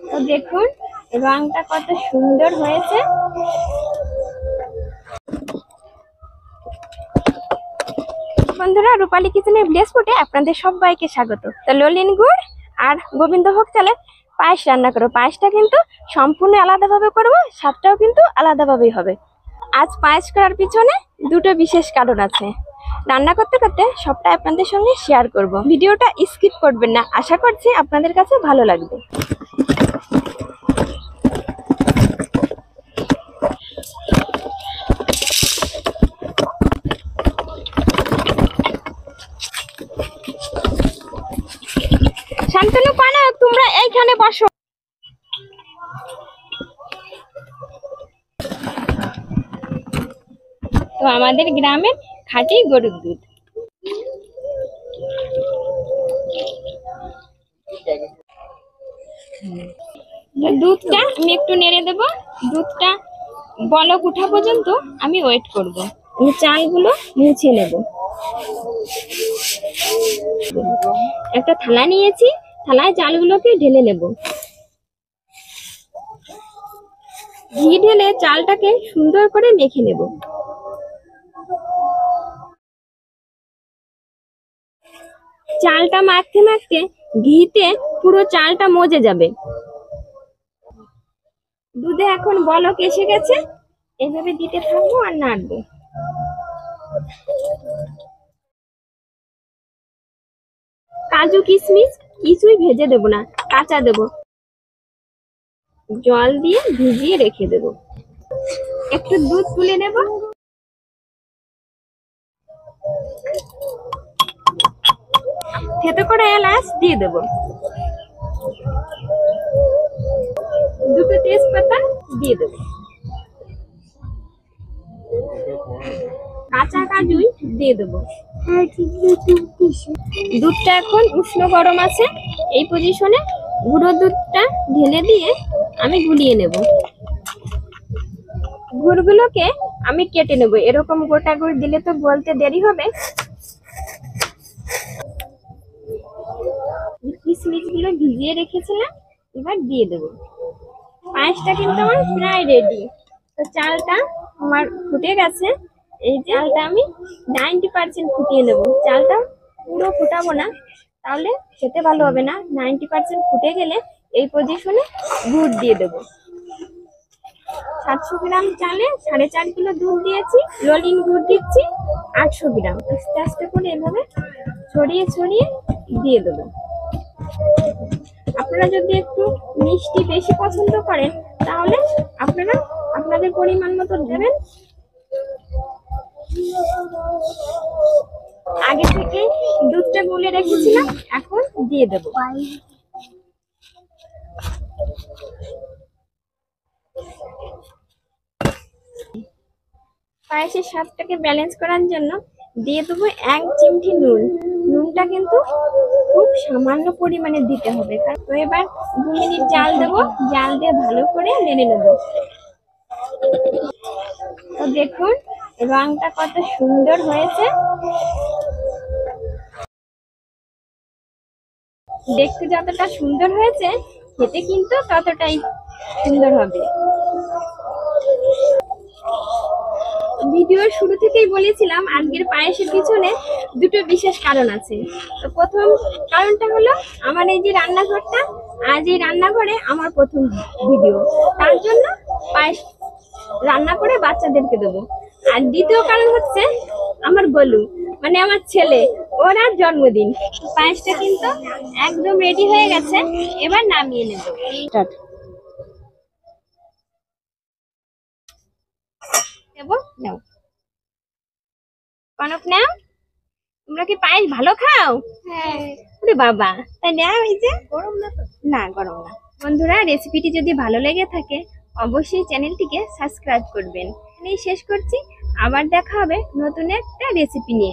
তো দেখুন রংটা কত সুন্দর হয়েছে। বন্ধুরা, রূপালী কিচেনের ভিলেজ ফুডে আপনাদের সবাইকে স্বাগত। তো ললিন গুড় আর গোবিন্দভোগ চালের পায়েস রান্না করবো। পায়েসটা কিন্তু সম্পূর্ণ আলাদাভাবে করবো, স্বাদটাও কিন্তু আলাদাভাবেই হবে। আজ পায়েস করার পিছনে দুটো বিশেষ কারণ আছে। রান্না করতে করতে সবটা আপনাদের সঙ্গে শেয়ার করব। ভিডিওটা স্কিপ করবেন না, আশা করছি আপনাদের কাছে ভালো লাগবে। শান্তনু পানা, তোমরা এইখানে বসো। তো আমাদের গ্রামের খাঁটি গরুর দুধ। দুধটা আমি একটু নেড়ে দেব। দুধটা বলক উঠা পর্যন্ত আমি ওয়েট করব। আমি চালগুলো মুছে নেব। একটা থালা নিয়েছি, থালায় চালগুলোকে ঢেলে নেব। ঘি ঢেলে চালটাকে সুন্দর করে মেখে নেব। চালটা মাখতে মাখতে ঘিতে পুরো চালটা মজে যাবে। দুধে এখন বলক এসে গেছে, এভাবে দিতে থাকবো আর নাড়বো। কাজু কিশমিশ কিছুই ভেজে দেব না, কাঁচা দেব। জল দিয়ে ভিজিয়ে রেখে দেব। একটু দুধ তুলে নেব। থেতো করে এলাচ দিয়ে দেব। দুটো তেজপাতা দিয়ে দেব। কাঁচা কাজুই দিয়ে দেব। দুধটা এখন উষ্ণ গরম আছে, এই পজিশনে গুঁড়ো দুধটা ঢেলে দিয়ে আমি গুলিয়ে নেব। গুড়গুলোকে আমি কেটে নেব। এরকম গোটা গুড় দিলে তো গলতে দেরি হবে। কিশমিশ গুলো ভিজিয়ে রেখেছিলাম, এবার দিয়ে দেব। পায়েসটা কিন্তু আমার প্রায় রেডি। তো চালটা আমার ফুটে গেছে। এই চালটা আমি 90% ফুটিয়ে নেব। চালটা পুরো ফুটাবো না, তাহলে খেতে ভালো হবে না। 90% ফুটে গেলে এই পজিশনে গুড় দিয়ে দেব। 700 গ্রাম চালে 4.5 কিলো দুধ দিয়েছি। ললিন গুড় দিচ্ছি 800 গ্রাম। আস্তে আস্তে করে এভাবে ছড়িয়ে ছড়িয়ে দিয়ে দেবো। আপনারা যদি একটু মিষ্টি বেশি পছন্দ করেন তাহলে আপনারা আপনাদের পরিমাণ মতো দেবেন। আগে থেকে দুধটা গুলে রেখেছিলাম, এখন দিয়ে দেব। পায়েসের স্বাদটাকে ব্যালেন্স করার জন্য দিয়ে দেবো 1 চিমটি নুন। নুনটা কিন্তু খুব সামান্য পরিমাণে দিতে হবে। তো এবার 2 মিনিট জাল দেবো। জাল দিয়ে ভালো করে নেড়ে নেব। তো দেখুন রংটা কত সুন্দর হয়েছে। দেখতে যতটা সুন্দর হয়েছে, খেতে কিন্তু ততটাই সুন্দর হবে। ভিডিওর শুরু থেকেই বলেছিলাম আজকের পায়েসের পিছনে দুটো বিশেষ কারণ আছে। তো প্রথম কারণটা হলো আমার এই যে রান্নাঘরটা, আজ এই রান্নাঘরে আমার প্রথম ভিডিও, তার জন্য পায়েস রান্না করে বাচ্চাদেরকে দেবো। আর দ্বিতীয় কারণ হচ্ছে আমার গোলু, মানে আমার ছেলে, ওর আর জন্মদিন। পায়েসটা কিন্তু একদম রেডি হয়ে গেছে, এবার নামিয়ে নেব। নাও কনক, নাও। তোমরা কি পায়েস ভালো খাও? হ্যাঁ। ওরে বাবা, তাই নাও। এই যে গরম না তো? না, গরম না। বন্ধুরা, রেসিপিটি যদি ভালো লেগে থাকে অবশ্যই চ্যানেলটিকে সাবস্ক্রাইব করবেন। এখানেই শেষ করছি। আবার দেখা হবে নতুন একটা রেসিপি নিয়ে।